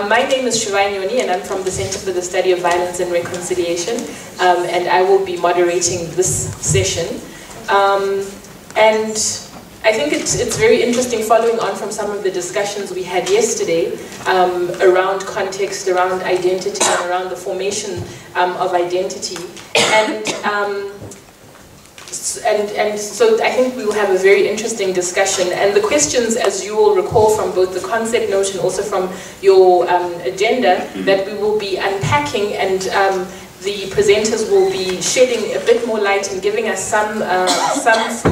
My name is Shuvai Nyoni, and I'm from the Center for the Study of Violence and Reconciliation, and I will be moderating this session. And I think it's very interesting, following on from some of the discussions we had yesterday around context, around identity, and around the formation of identity. And so I think we will have a very interesting discussion. And the questions, as you will recall from both the concept note and also from your agenda, that we will be unpacking, and the presenters will be shedding a bit more light and giving us some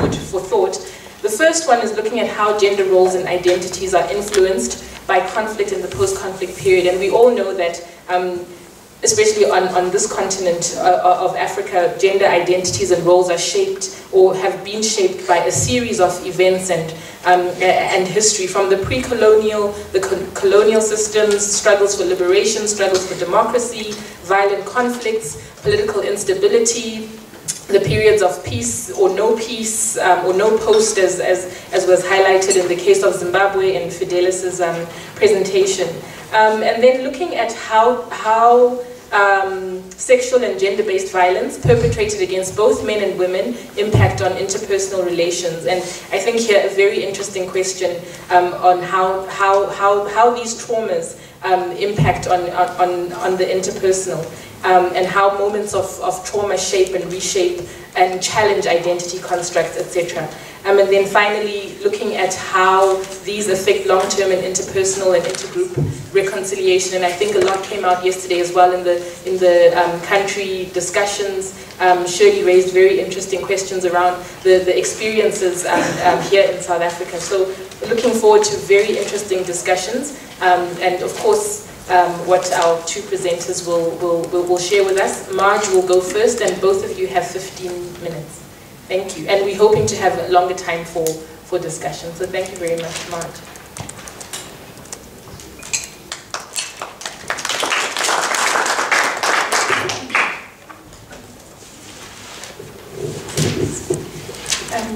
food for thought. The first one is looking at how gender roles and identities are influenced by conflict in the post-conflict period. And we all know that especially on this continent of Africa, gender identities and roles are shaped or have been shaped by a series of events and history, from the pre-colonial, the colonial systems, struggles for liberation, struggles for democracy, violent conflicts, political instability, the periods of peace or no peace, or no post, as was highlighted in the case of Zimbabwe in Fidelis's presentation. And then looking at how sexual and gender-based violence perpetrated against both men and women impact on interpersonal relations. And I think here a very interesting question on how these traumas impact on the interpersonal, and how moments of trauma shape and reshape and challenge identity constructs, etc. And then finally, looking at how these affect long-term and interpersonal and intergroup reconciliation. And I think a lot came out yesterday as well in the country discussions. Shirley raised very interesting questions around the experiences here in South Africa. So looking forward to very interesting discussions. And of course, what our two presenters will share with us. Marge will go first, and both of you have 15 minutes. Thank you. And we're hoping to have a longer time for discussion. So thank you very much, Marge.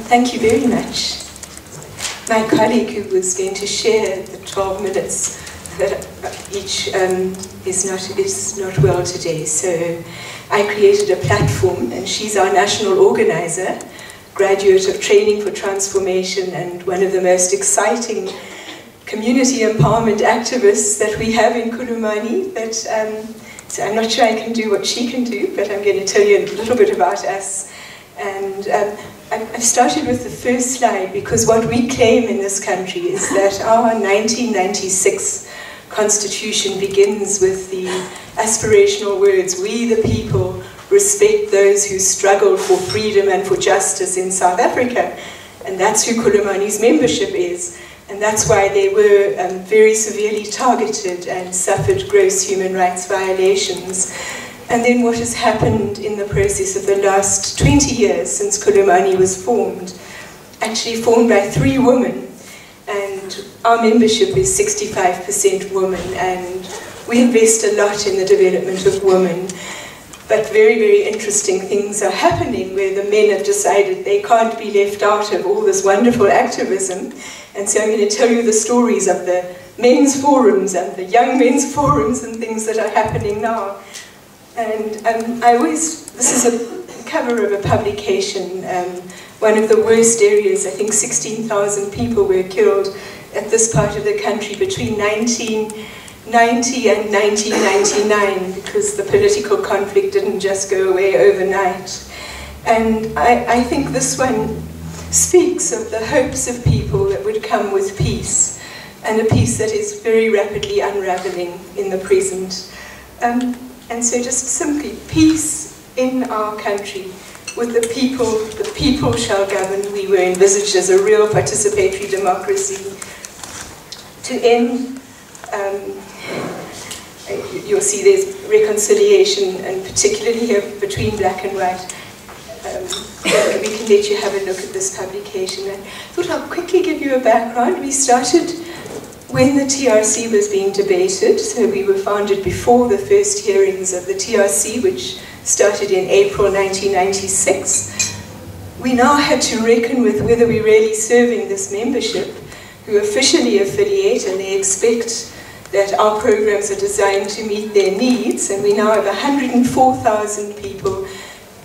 Thank you very much. My colleague who was going to share the 12 minutes that each is not well today, so I created a platform, and she's our national organizer, graduate of Training for Transformation, and one of the most exciting community empowerment activists that we have in Kulumani. But so I'm not sure I can do what she can do, but I'm going to tell you a little bit about us. And I've started with the first slide because what we claim in this country is that our 1996 Constitution begins with the aspirational words, "We the people respect those who struggle for freedom and for justice in South Africa." And that's who Kulumani's membership is. And that's why they were very severely targeted and suffered gross human rights violations. And then what has happened in the process of the last 20 years since Kulumani was formed, actually formed by 3 women. And our membership is 65% women, and we invest a lot in the development of women. But very, very interesting things are happening where the men have decided they can't be left out of all this wonderful activism. And so I'm going to tell you the stories of the men's forums and the young men's forums and things that are happening now. And this is a cover of a publication, one of the worst areas. I think 16,000 people were killed at this part of the country between 1990 and 1999 because the political conflict didn't just go away overnight. And I think this one speaks of the hopes of people that would come with peace, and a peace that is very rapidly unraveling in the present. And so just simply, peace in our country with the people shall govern. We were envisaged as a real participatory democracy. To end, you'll see there's reconciliation, and particularly here between black and white. We can let you have a look at this publication. I thought I'll quickly give you a background. We started when the TRC was being debated, so we were founded before the first hearings of the TRC, which started in April 1996. We now had to reckon with whether we're really serving this membership, who officially affiliate, and they expect that our programs are designed to meet their needs, and we now have 104,000 people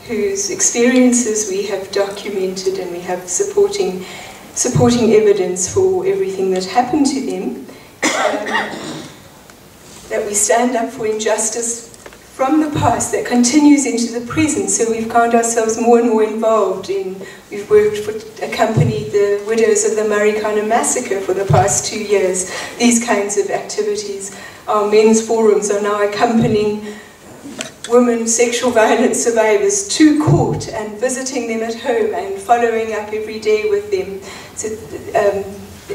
whose experiences we have documented, and we have supporting evidence for everything that happened to them. That we stand up for injustice from the past that continues into the present. So we've found ourselves more and more involved in, we've accompanied the widows of the Marikana massacre for the past 2 years, these kinds of activities. Our men's forums are now accompanying women sexual violence survivors to court and visiting them at home and following up every day with them. So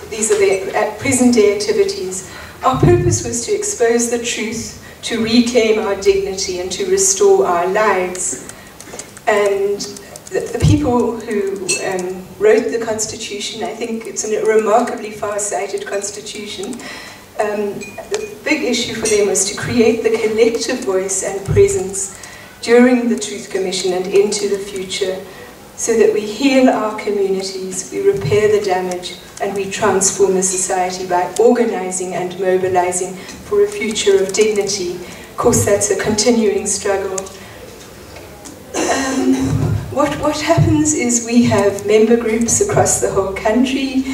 these are the present day activities. Our purpose was to expose the truth, to reclaim our dignity and to restore our lives. And the people who wrote the Constitution, I think it's a remarkably far-sighted Constitution. The big issue for them was to create the collective voice and presence during the Truth Commission and into the future, so that we heal our communities, we repair the damage, and we transform the society by organizing and mobilizing for a future of dignity. Of course, that's a continuing struggle. What happens is we have member groups across the whole country.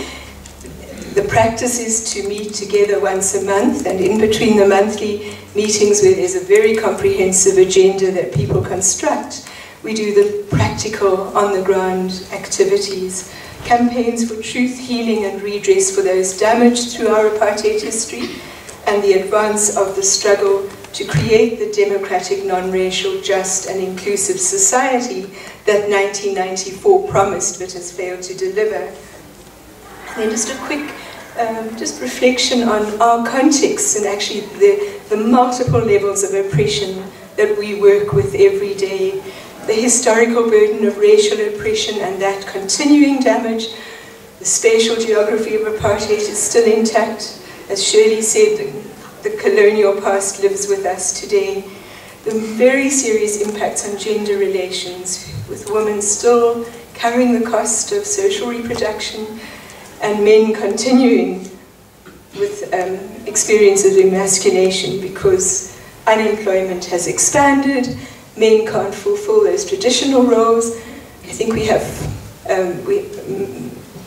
The practice is to meet together once a month, and in between the monthly meetings, where there's a very comprehensive agenda that people construct, we do the practical, on-the-ground activities. Campaigns for truth, healing and redress for those damaged through our apartheid history, and the advance of the struggle to create the democratic, non-racial, just and inclusive society that 1994 promised but has failed to deliver. And then just a quick just reflection on our context and actually the multiple levels of oppression that we work with every day. The historical burden of racial oppression and that continuing damage. The spatial geography of apartheid is still intact. As Shirley said, the colonial past lives with us today. The very serious impacts on gender relations, with women still carrying the cost of social reproduction and men continuing with experiences of emasculation because unemployment has expanded. Men can't fulfill those traditional roles. I think we have,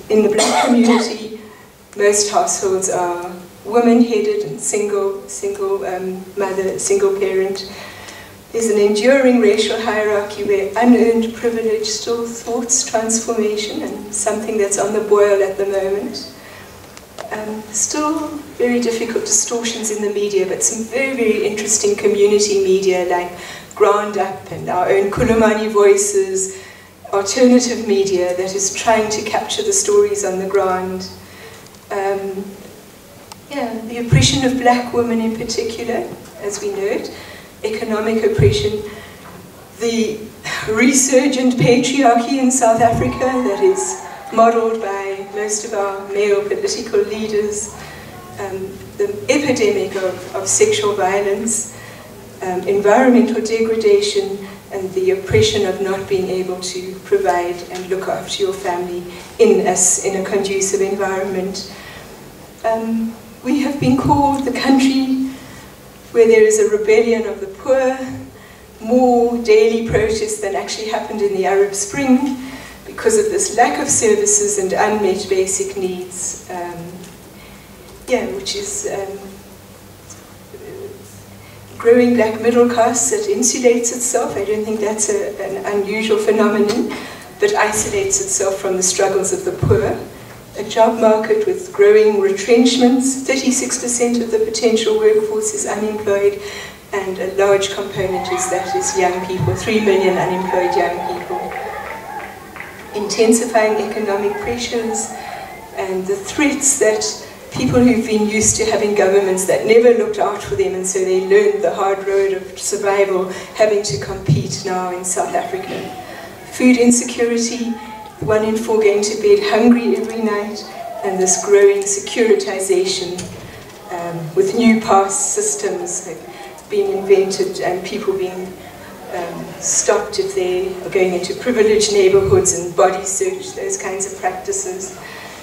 in the black community, most households are woman-headed and single mother, single parent. There's an enduring racial hierarchy where unearned privilege still thwarts transformation, and something that's on the boil at the moment. Still very difficult distortions in the media, but some very, very interesting community media like Ground Up and our own Kulumani Voices, alternative media that is trying to capture the stories on the ground. The oppression of black women in particular, as we know it, economic oppression, the resurgent patriarchy in South Africa that is modelled by most of our male political leaders, the epidemic of sexual violence, environmental degradation, and the oppression of not being able to provide and look after your family in a conducive environment. We have been called the country where there is a rebellion of the poor, more daily protests than actually happened in the Arab Spring because of this lack of services and unmet basic needs, which is growing black middle class that insulates itself. I don't think that's an unusual phenomenon, but isolates itself from the struggles of the poor. A job market with growing retrenchments, 36% of the potential workforce is unemployed, and a large component is young people, 3 million unemployed young people. Intensifying economic pressures and the threats that people who've been used to having governments that never looked out for them, and so they learned the hard road of survival, having to compete now in South Africa. Food insecurity, 1 in 4 going to bed hungry every night, and this growing securitization with new pass systems being invented and people being stopped if they are going into privileged neighborhoods and body search, those kinds of practices.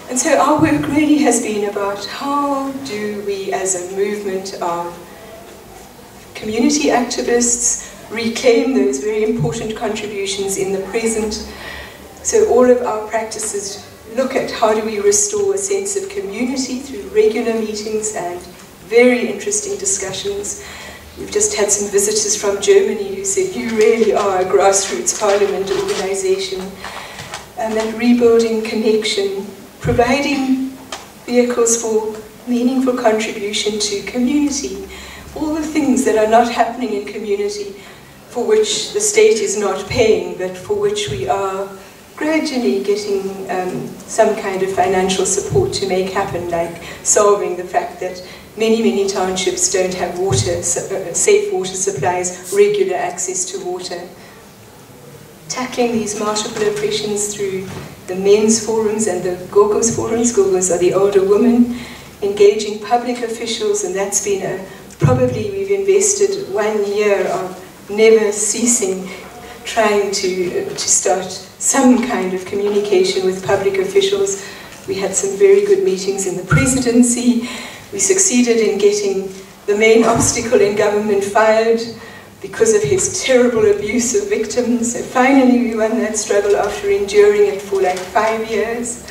And so our work really has been about how do we, as a movement of community activists, reclaim those very important contributions in the present. So all of our practices look at how do we restore a sense of community through regular meetings and very interesting discussions. We've just had some visitors from Germany who said, you really are a grassroots parliament organization. And that rebuilding connection, providing vehicles for meaningful contribution to community, all the things that are not happening in community for which the state is not paying, but for which we are gradually getting some kind of financial support to make happen, like solving the fact that many townships don't have water, safe water supplies, regular access to water. Tackling these multiple oppressions through the men's forums and the Gogos forums. Gogos are the older women, engaging public officials, and that's been probably we've invested 1 year of never ceasing trying to start some kind of communication with public officials. We had some very good meetings in the presidency. We succeeded in getting the main obstacle in government fired because of his terrible abuse of victims. So finally we won that struggle after enduring it for like 5 years.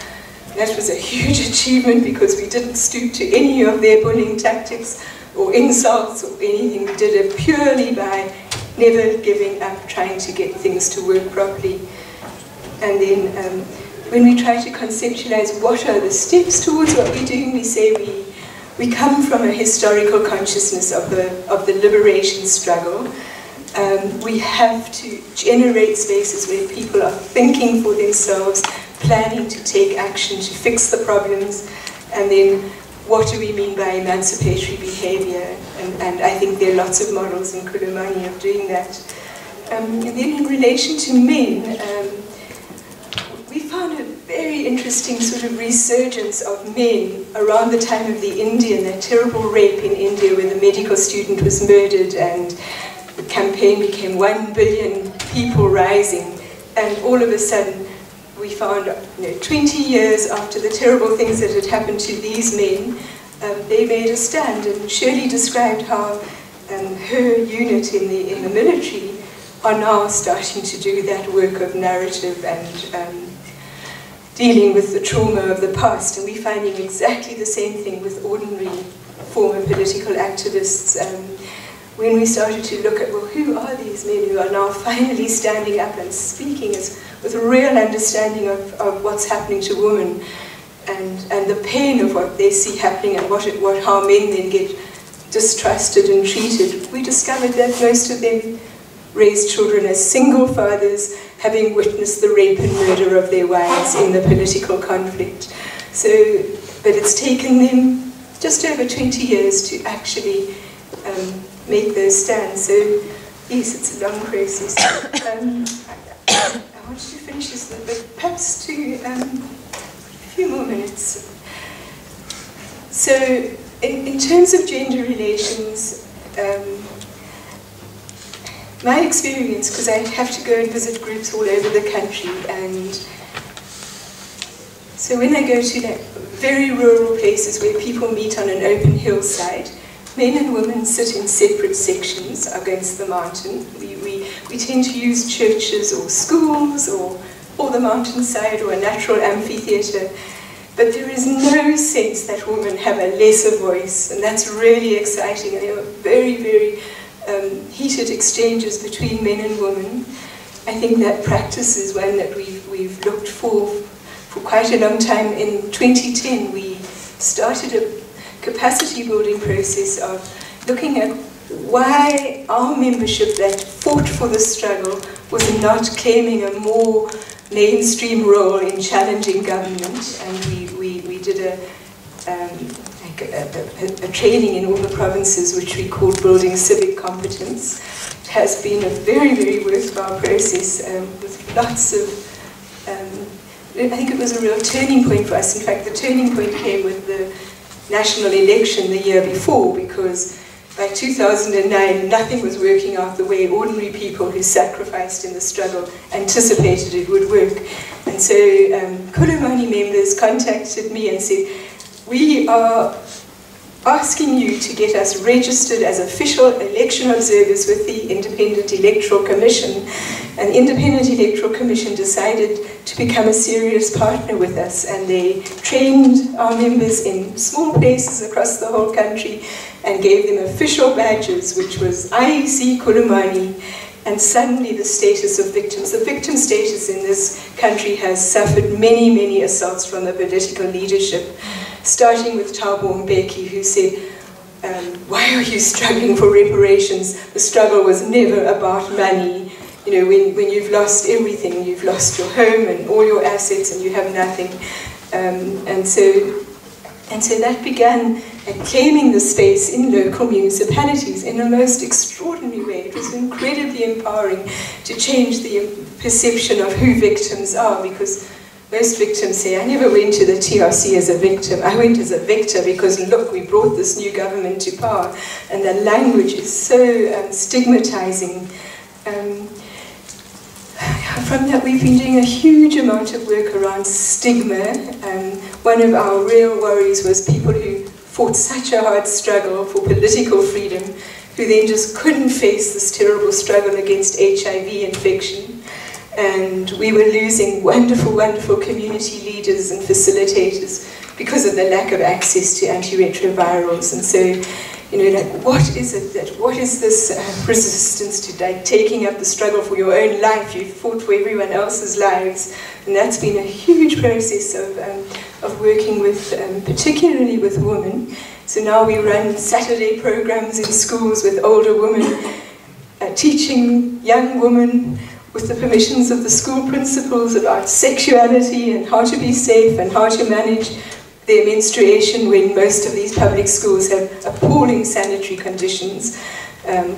That was a huge achievement because we didn't stoop to any of their bullying tactics or insults or anything. We did it purely by never giving up, trying to get things to work properly. And then when we try to conceptualize what are the steps towards what we're doing, we say we come from a historical consciousness of the liberation struggle. We have to generate spaces where people are thinking for themselves, planning to take action to fix the problems, and then what do we mean by emancipatory behavior? And I think there are lots of models in Kulumani of doing that. And then in relation to men, we found a very interesting sort of resurgence of men around the time of the Indian, that terrible rape in India where the medical student was murdered, and the campaign became 1 billion people rising, and all of a sudden we found 20 years after the terrible things that had happened to these men, they made a stand, and Shirley described how her unit in the military are now starting to do that work of narrative and dealing with the trauma of the past, and we're finding exactly the same thing with ordinary former political activists. When we started to look at, well, who are these men who are now finally standing up and speaking with a real understanding of what's happening to women and the pain of what they see happening and how men then get distrusted and treated, we discovered that most of them raised children as single fathers, having witnessed the rape and murder of their wives in the political conflict. So, but it's taken them just over 20 years to actually make those stands. So, yes, it's a long process. I want to finish this, but perhaps to a few more minutes. So, in terms of gender relations, my experience, because I have to go and visit groups all over the country, and so when I go to like very rural places where people meet on an open hillside, men and women sit in separate sections against the mountain. We tend to use churches or schools or the mountainside or a natural amphitheatre, but there is no sense that women have a lesser voice, and that's really exciting. And there are very, very heated exchanges between men and women. I think that practice is one that we've looked for quite a long time. In 2010, we started a capacity building process of looking at why our membership that fought for the struggle was not claiming a more mainstream role in challenging government, and we did a training in all the provinces which we called Building Civic Competence. It has been a very, very worthwhile process with lots of, I think it was a real turning point for us. In fact, the turning point came with the national election the year before, because by 2009, nothing was working out the way ordinary people who sacrificed in the struggle anticipated it would work. And so Kulumani members contacted me and said, we are asking you to get us registered as official election observers with the Independent Electoral Commission. And the Independent Electoral Commission decided to become a serious partner with us, and they trained our members in small places across the whole country and gave them official badges, which was IEC Kulumani, and suddenly the status of victims. The victim status in this country has suffered many, many assaults from the political leadership, starting with Thabo Mbeki, who said, why are you struggling for reparations? The struggle was never about money. You know, when you've lost everything, you've lost your home and all your assets and you have nothing. And so that began claiming the space in local municipalities in a most extraordinary way. It was incredibly empowering to change the perception of who victims are, because most victims say, I never went to the TRC as a victim. I went as a victor because, look, we brought this new government to power. And the language is so stigmatizing. From that, we've been doing a huge amount of work around stigma. One of our real worries was people who fought such a hard struggle for political freedom, who then just couldn't face this terrible struggle against HIV infection. And we were losing wonderful, wonderful community leaders and facilitators because of the lack of access to antiretrovirals. And so, you know, like, what is this resistance to taking up the struggle for your own life? You've fought for everyone else's lives. And that's been a huge process of working with, particularly with women. So now we run Saturday programs in schools with older women, teaching young women with the permissions of the school principals about sexuality and how to be safe and how to manage their menstruation when most of these public schools have appalling sanitary conditions.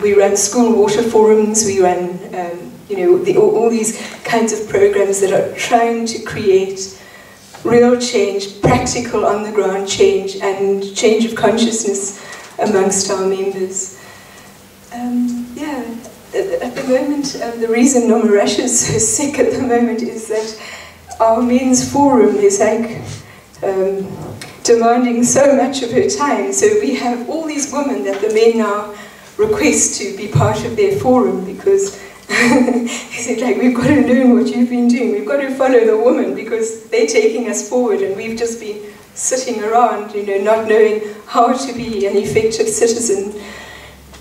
We run school water forums, we run you know, all these kinds of programs that are trying to create real change, practical on the ground change, and change of consciousness amongst our members. Yeah, at the moment, the reason Nomarash is so sick at the moment is that our men's forum is like demanding so much of her time. So we have all these women that the men now request to be part of their forum, because they said, like, we've got to learn what you've been doing. We've got to follow the women because they're taking us forward, and we've just been sitting around, you know, not knowing how to be an effective citizen.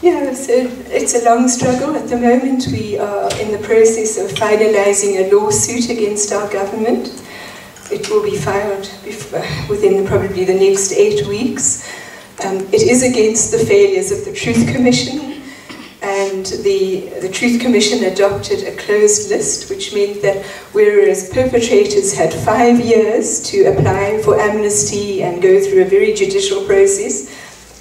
Yeah, so it's a long struggle. At the moment, we are in the process of finalizing a lawsuit against our government. It will be filed within probably the next 8 weeks. It is against the failures of the Truth Commission, and the Truth Commission adopted a closed list, which meant that whereas perpetrators had 5 years to apply for amnesty and go through a very judicial process,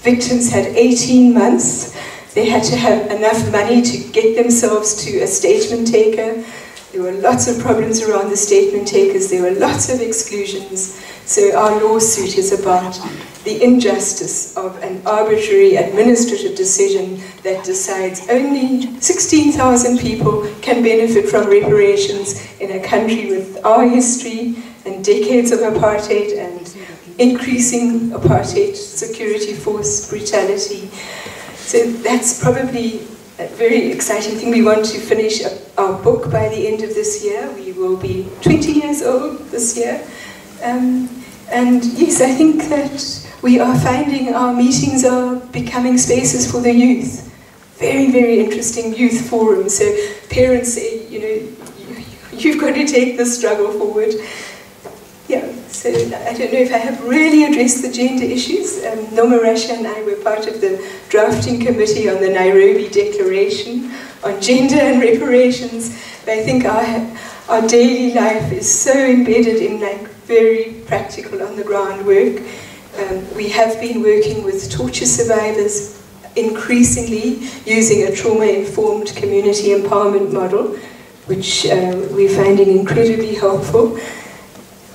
victims had 18 months. They had to have enough money to get themselves to a statement taker. There were lots of problems around the statement takers. There were lots of exclusions. So our lawsuit is about the injustice of an arbitrary administrative decision that decides only 16,000 people can benefit from reparations in a country with our history and decades of apartheid and increasing apartheid security force brutality. So that's probably a very exciting thing. We want to finish our book by the end of this year. We will be 20 years old this year. And yes, I think that we are finding our meetings are becoming spaces for the youth. Very, very interesting youth forums. So parents say, you know, you've got to take this struggle forward. Yeah, so I don't know if I have really addressed the gender issues. Nomarash and I were part of the drafting committee on the Nairobi Declaration on gender and reparations. But I think our daily life is so embedded in like very practical on the ground work. We have been working with torture survivors increasingly using a trauma-informed community empowerment model, which we're finding incredibly helpful.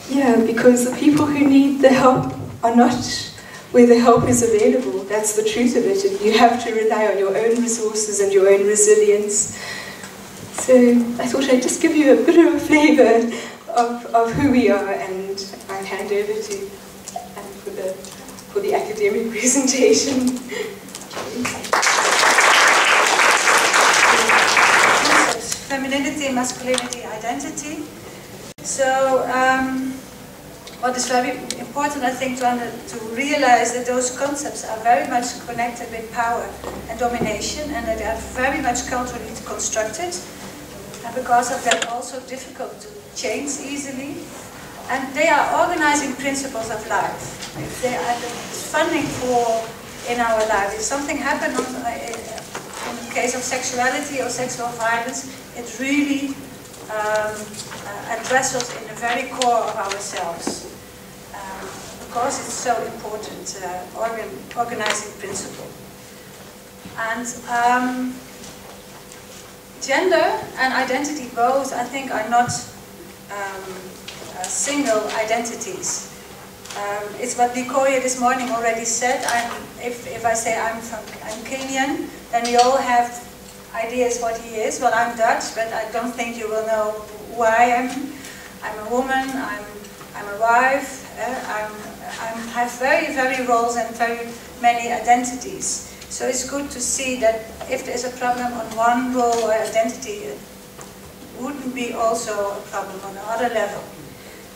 Yeah, because the people who need the help are not where the help is available. that's the truth of it. You have to rely on your own resources and your own resilience. So I thought I'd just give you a bit of a flavour of who we are, and I'll hand over to Anne for the academic presentation. Femininity, masculinity, identity. So what is very important, I think, to realize that those concepts are very much connected with power and domination, and that they are very much culturally constructed, and because of that also difficult to change easily. And they are organizing principles of life. They are the funding for in our life. If something happens in the case of sexuality or sexual violence, it really addresses us in the very core of ourselves. Because it's so important, organizing principle. And gender and identity both, I think, are not single identities. It's what Nicoya this morning already said. If I say I'm Kenyan, then we all have ideas what he is. Well, I'm Dutch, but I don't think you will know who I am. I'm a woman, I'm a wife, I have very, very roles and very many identities. So it's good to see that if there's a problem on one role or identity, it wouldn't be also a problem on another level.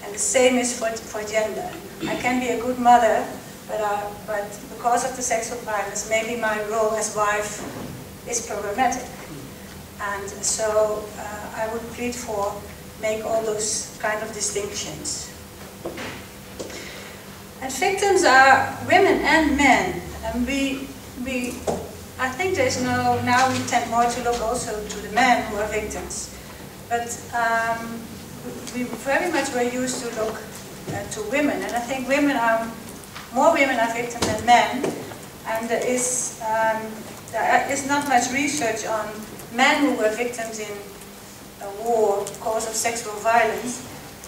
And the same is for gender. I can be a good mother, but because of the sexual violence, maybe my role as wife is problematic. And so I would plead for make all those kind of distinctions. And victims are women and men. And I think there's now we tend more to look also to the men who are victims. But we very much were used to look to women. And I think more women are victims than men. And there is not much research on men who were victims in a war because of sexual violence.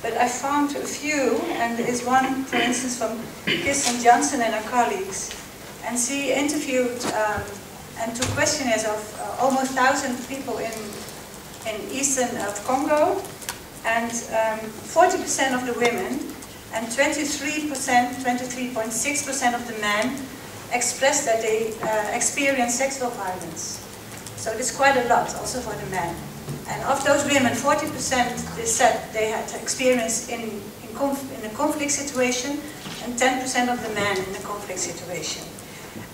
But I found a few, and there is one, for instance, from Kirsten Johnson and her colleagues. And she interviewed and took questionnaires of almost 1,000 people in eastern of Congo, and 40% of the women and 23.6% of the men expressed that they experienced sexual violence. So it's quite a lot, also for the men. And of those women, 40% they said they had experience in a conflict situation, and 10% of the men in a conflict situation.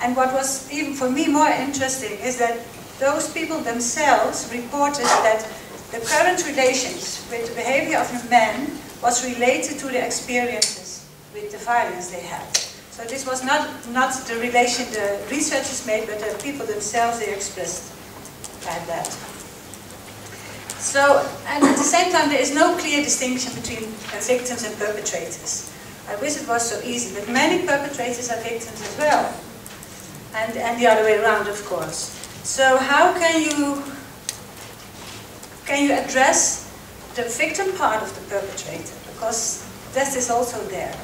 And what was even for me more interesting is that those people themselves reported that the current relations with the behavior of the men was related to the experiences with the violence they had. So this was not the relation the researchers made, but the people themselves, they expressed like that. So, and at the same time, there is no clear distinction between victims and perpetrators. I wish it was so easy, but many perpetrators are victims as well. And the other way around, of course. So how can you address the victim part of the perpetrator? Because that is also there.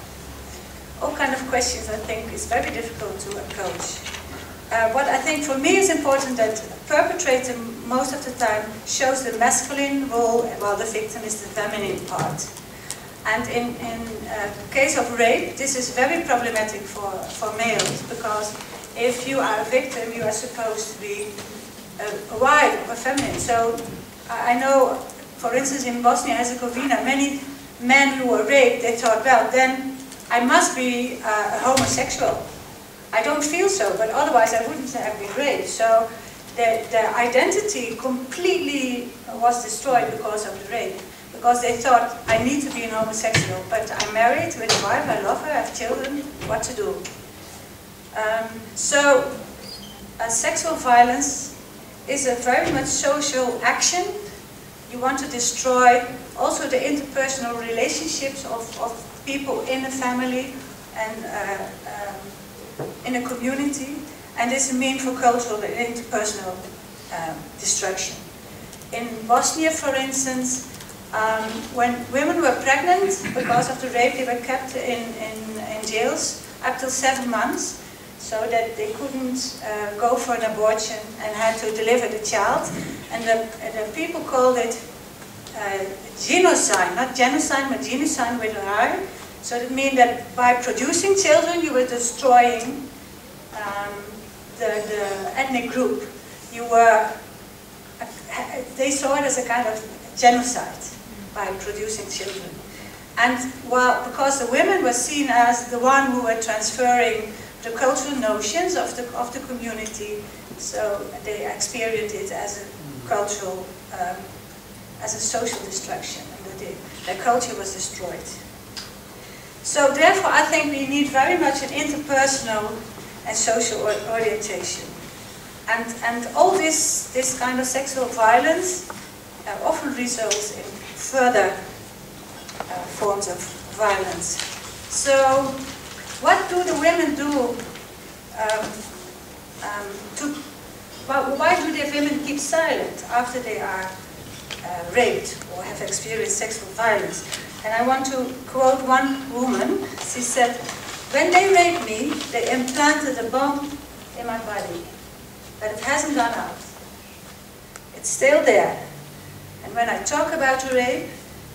All kind of questions, I think, is very difficult to approach. What I think for me is important that perpetrator most of the time shows the masculine role, while the victim is the feminine part. And in case of rape, this is very problematic for males, because if you are a victim, you are supposed to be a wife or a feminine. So I know, for instance, in Bosnia-Herzegovina, many men who were raped, they thought, well, then I must be a homosexual. I don't feel so, but otherwise I wouldn't have been raped. So their identity completely was destroyed because of the rape. Because they thought, I need to be an homosexual, but I'm married with a wife, I love her, I have children, what to do? So sexual violence is a very much social action. You want to destroy also the interpersonal relationships of people in a family and in a community, and is a mean for cultural and interpersonal destruction. In Bosnia, for instance, when women were pregnant because of the rape, they were kept in jails up till 7 months. so that they couldn't go for an abortion and had to deliver the child. And the people called it genocide, not genocide, but genocide with an R. So that means that by producing children, you were destroying the ethnic group. They saw it as a kind of genocide by producing children. And because the women were seen as the one who were transferring the cultural notions of the community, so they experienced it as a cultural, as a social destruction, and that their culture was destroyed. So therefore, I think we need very much an interpersonal and social orientation. And all this kind of sexual violence often results in further forms of violence. So what do the women do why do the women keep silent after they are raped or have experienced sexual violence? And I want to quote one woman. She said, "When they raped me, they implanted a bomb in my body, but it hasn't gone out. It's still there. And when I talk about the rape,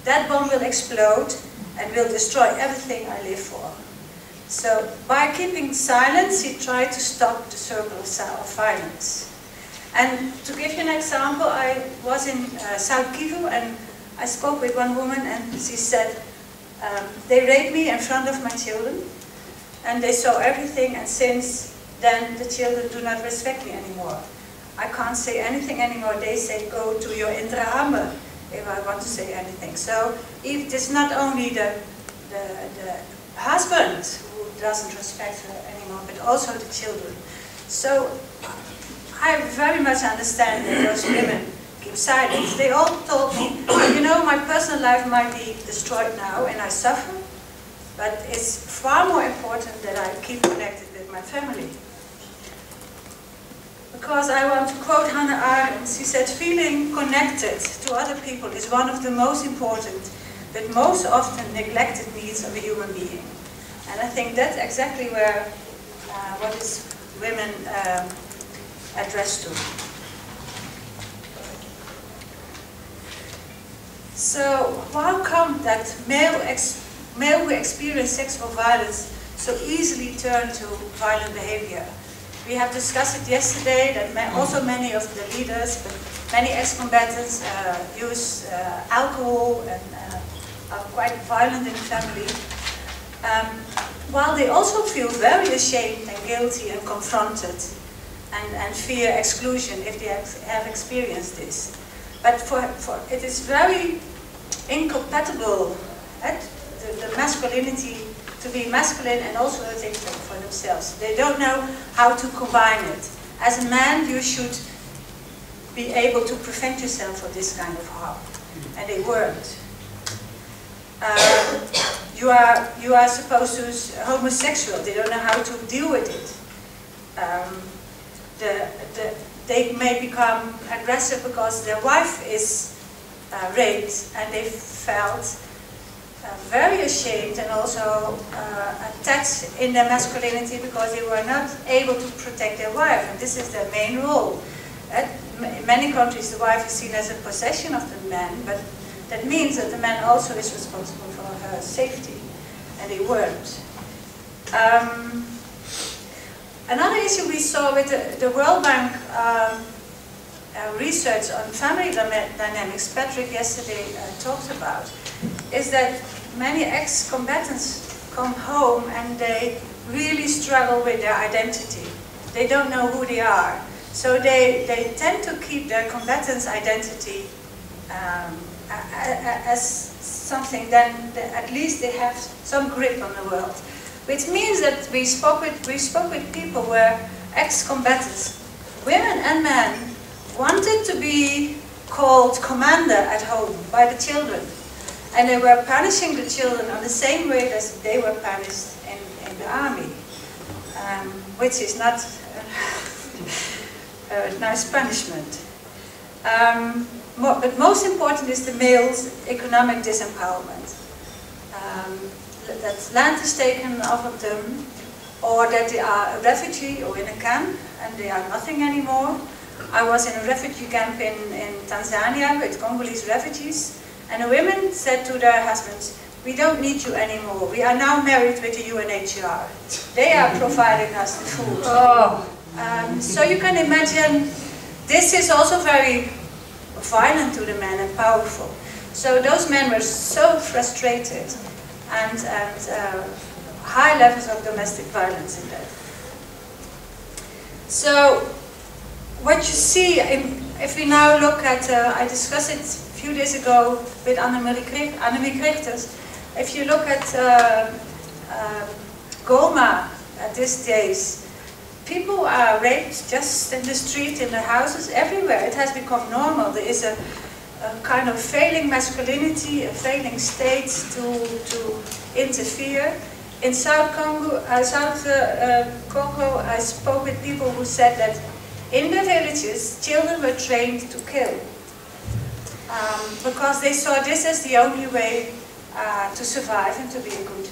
that bomb will explode and will destroy everything I live for." So by keeping silence, he tried to stop the circle of violence. And to give you an example, I was in South Kivu and I spoke with one woman and she said, they raped me in front of my children and they saw everything, and since then the children do not respect me anymore. I can't say anything anymore. They say, go to your intrahammer if I want to say anything. So if it's not only the husband who doesn't respect her anymore, but also the children. So I very much understand that those women keep silent. They all told me, you know, my personal life might be destroyed now and I suffer, but it's far more important that I keep connected with my family. Because I want to quote Hannah Arendt, she said, feeling connected to other people is one of the most important, but most often neglected needs of a human being. And I think that's exactly where what is women addressed to. So how come that male who experience sexual violence so easily turn to violent behavior? We have discussed it yesterday that also many of the leaders, but many ex-combatants use alcohol and are quite violent in the family. While they also feel very ashamed and guilty and confronted and fear exclusion if they have experienced this. But it is very incompatible, the masculinity, to be masculine and also a victim for themselves. They don't know how to combine it. As a man, you should be able to prevent yourself from this kind of harm. And they weren't. You are supposed to, homosexual, they don't know how to deal with it. They may become aggressive because their wife is raped and they felt very ashamed and also attached in their masculinity because they were not able to protect their wife, and this is their main role. In many countries the wife is seen as a possession of the man, but that means that the man also is responsible for her safety, and they weren't. Another issue we saw with the World Bank research on family dynamics, Patrick yesterday talked about, is that many ex-combatants come home and they really struggle with their identity. They don't know who they are. So they tend to keep their combatant's identity as something, then at least they have some grip on the world. Which means that we spoke with people where ex-combatants, women and men, wanted to be called commander at home by the children. And they were punishing the children on the same way as they were punished in the army, which is not a nice punishment. But most important is the male's economic disempowerment. That land is taken off of them, or that they are a refugee or in a camp and they are nothing anymore. I was in a refugee camp in Tanzania with Congolese refugees, and the women said to their husbands, "We don't need you anymore. We are now married with the UNHCR. They are providing us the food." So you can imagine this is also very violent to the men and powerful. So those men were so frustrated and high levels of domestic violence in that. So what you see, if we now look at, I discussed it a few days ago with Annemarie Krichters, if you look at Goma at these days, people are raped just in the street, in the houses, everywhere. It has become normal. There is a kind of failing masculinity, a failing state to interfere. In South Congo, I spoke with people who said that in the villages, children were trained to kill because they saw this as the only way to survive and to be a good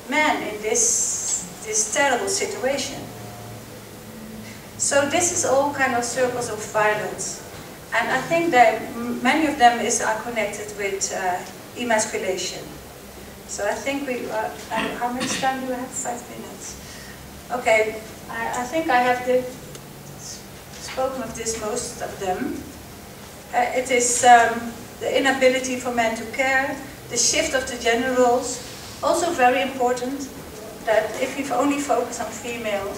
man in this terrible situation. So this is all kind of circles of violence. And I think that many of them are connected with emasculation. So I think we, how much time do I have? 5 minutes. Okay, I think I have spoken of this, most of them. It is the inability for men to care, the shift of the gender roles. Also very important that if you only focus on female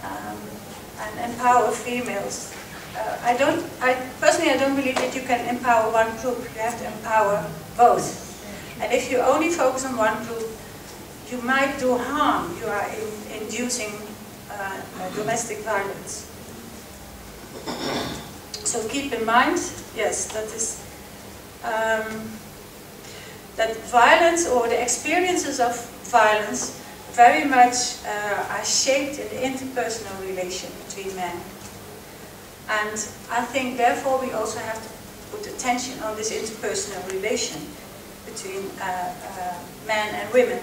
and empower females, I personally don't believe that you can empower one group. You have to empower both. And if you only focus on one group, you might do harm. You are inducing domestic violence. So keep in mind, yes, that is that violence or the experiences of violence very much are shaped in the interpersonal relation between men. And I think therefore we also have to put attention on this interpersonal relation between men and women,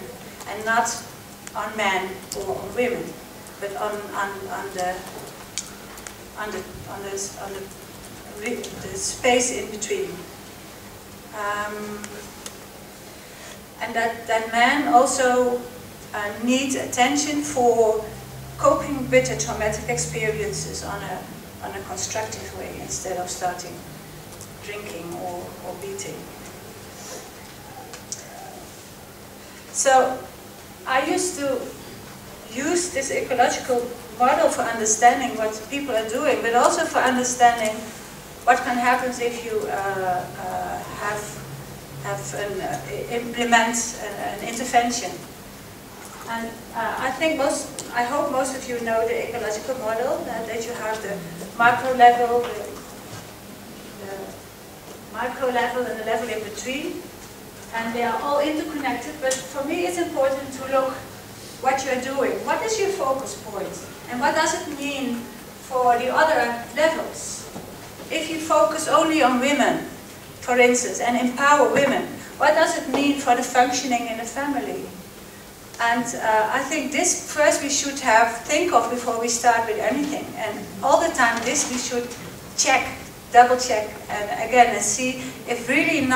and not on men or on women, but on the space in between. And that men also need attention for coping with the traumatic experiences on a constructive way, instead of starting drinking or beating. So I used to use this ecological model for understanding what people are doing, but also for understanding what can happen if you implement an intervention. And I hope most of you know the ecological model, that you have the macro level, the micro level, and the level in between. And they are all interconnected, but for me it's important to look what you're doing. What is your focus point? And what does it mean for the other levels? If you focus only on women, for instance, and empower women, what does it mean for the functioning in the family? And I think this first we should think of before we start with anything. And all the time this we should check, double check, and again, and see if really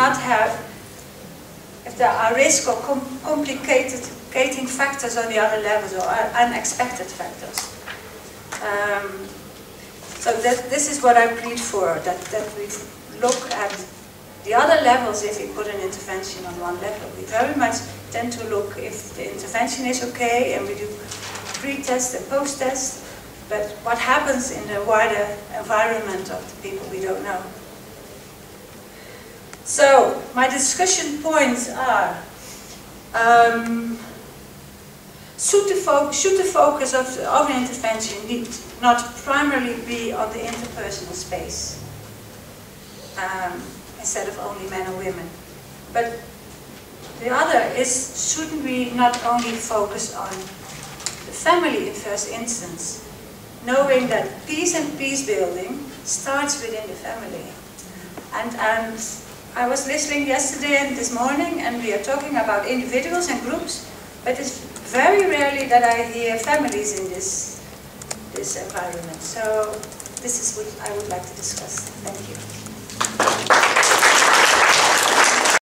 if there are risk or complicating factors on the other levels or unexpected factors. So this is what I plead for, that we look at the other levels. If we put an intervention on one level, we very much tend to look if the intervention is okay, and we do pre-test and post-test, but what happens in the wider environment of the people we don't know. So my discussion points are, should the focus of the intervention not primarily be on the interpersonal space, instead of only men and women? But the other is, shouldn't we not only focus on the family in first instance, knowing that peace and peace building starts within the family? And I was listening yesterday and this morning, and we are talking about individuals and groups, But it's very rarely that I hear families in this environment. So this is what I would like to discuss. Thank you.